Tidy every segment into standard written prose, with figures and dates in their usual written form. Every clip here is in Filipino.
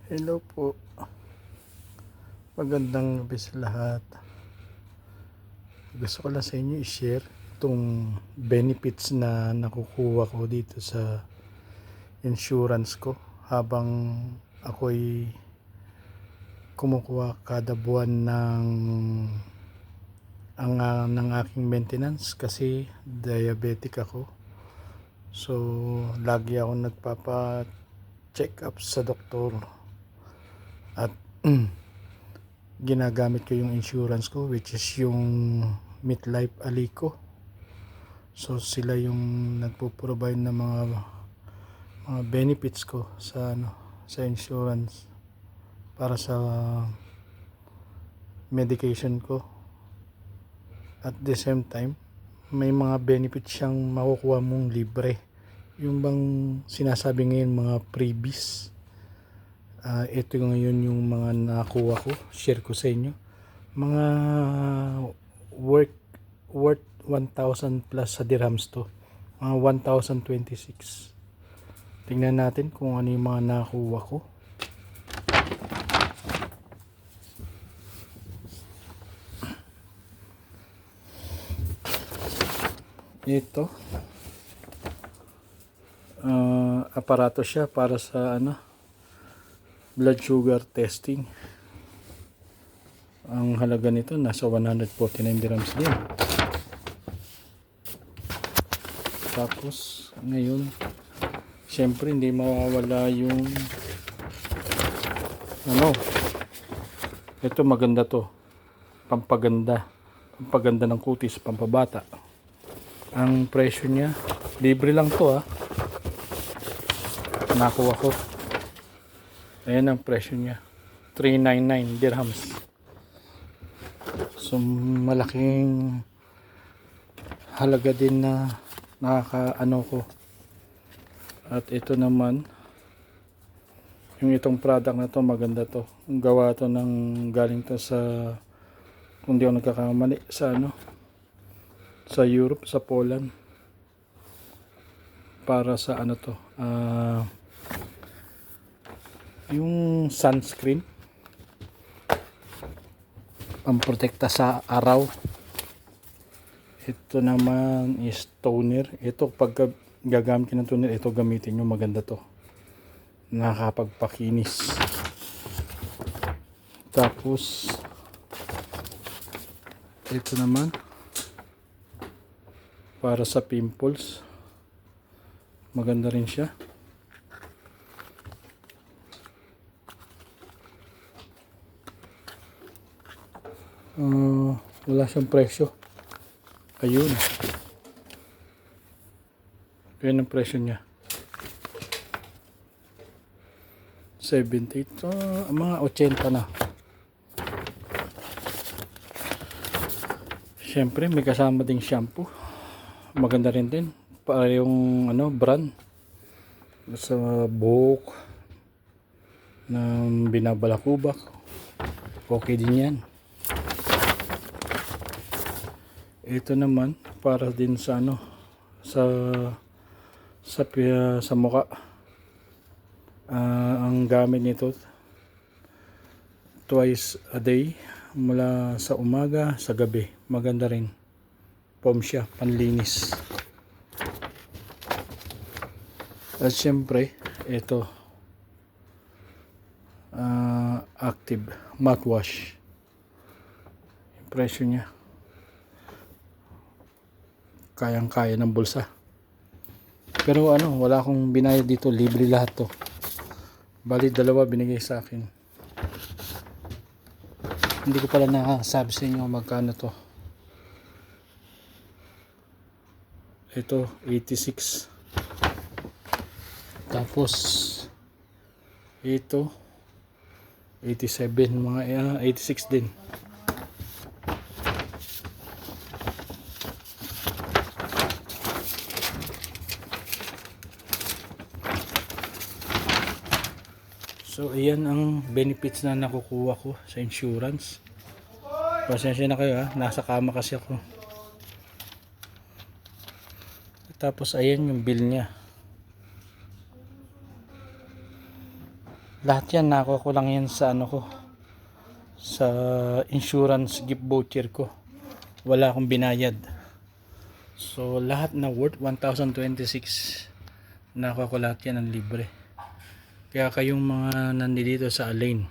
Hello po, magandang gabi sa lahat. Gusto ko lang sa inyo i-share itong benefits na nakukuha ko dito sa insurance ko habang ako'y kumukuha kada buwan ng aking maintenance kasi diabetic ako. So, lagi ako nagpapa-check up sa doktor at ginagamit ko yung insurance ko, which is yung MetLife Alico. So sila yung nagpo-provide ng mga benefits ko sa insurance para sa medication ko. At the same time, may mga benefits siyang makukuha mong libre. Yung bang sinasabi ngayon mga freebies. Ito ngayon yung mga nakuha ko, share ko sa inyo. Mga worth 1,000 plus sa dirhams to. Mga 1,026. Tingnan natin kung ano yung mga nakuha ko. Ito. Aparato siya para sa blood sugar testing. Ang halaga nito nasa 149 dirhams din. Tapos ngayon, syempre hindi mawawala yung ito maganda to, pampaganda ng kutis, pampabata. Ang presyo niya, libre lang to nakuha ko. Ayan ang presyo niya, 399 dirhams. So malaking halaga din na nakakaano ko. At ito naman, yung itong product na to, maganda to. Gawa to galing to sa, kung di ako nagkakamali, sa Europe, sa Poland. Para sa yung sunscreen, pamprotekta sa araw. Ito naman is toner. Ito pag gagamit ng toner, ito gamitin nyo, maganda to, nakakapagpakinis. Tapos ito naman para sa pimples, maganda rin siya. Wala siyang presyo. Ayun. Yan ang presyo niya. 70. Ito, mga 80 na. Siyempre, may kasama ding shampoo. Maganda rin din. Para yung brand. Sa buhok ng binabalakubak. Okay din yan. Ito naman para din sa sa mukha. Ang gamit nito twice a day, mula sa umaga, sa gabi. Maganda rin. Foam siya, panlinis. At syempre, ito active mouthwash. Yung presyo niya, kayang-kaya ng bulsa. Pero wala akong binayad dito, libre lahat to. Bali dalawa binigay sa akin. Hindi ko pala nasabi sa inyo magkano to. Ito 86. Tapos ito 87, mga 86 din. So ayan ang benefits na nakukuha ko sa insurance. Pasensya na kayo nasa kama kasi ako. Tapos ayan yung bill niya. Lahat yan nakuha ko lang yan sa ano ko, sa insurance gift voucher ko. Wala akong binayad. So lahat na worth 1,026 nakuha ko lahat yan ng libre. Kaya kayong mga nandito sa Alain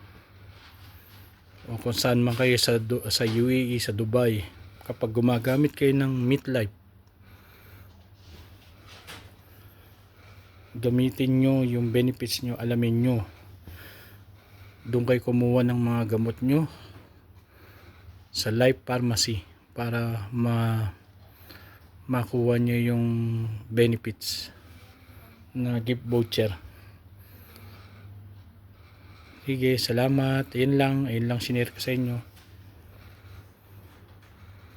o kung saan man kayo sa UAE, sa Dubai, kapag gumagamit kayo ng MetLife, gamitin nyo yung benefits nyo, alamin nyo. Doon kayo kumuha ng mga gamot nyo sa Life Pharmacy para makuha nyo yung benefits na gift voucher. Sige, salamat. Ayun lang sinare ko sa inyo.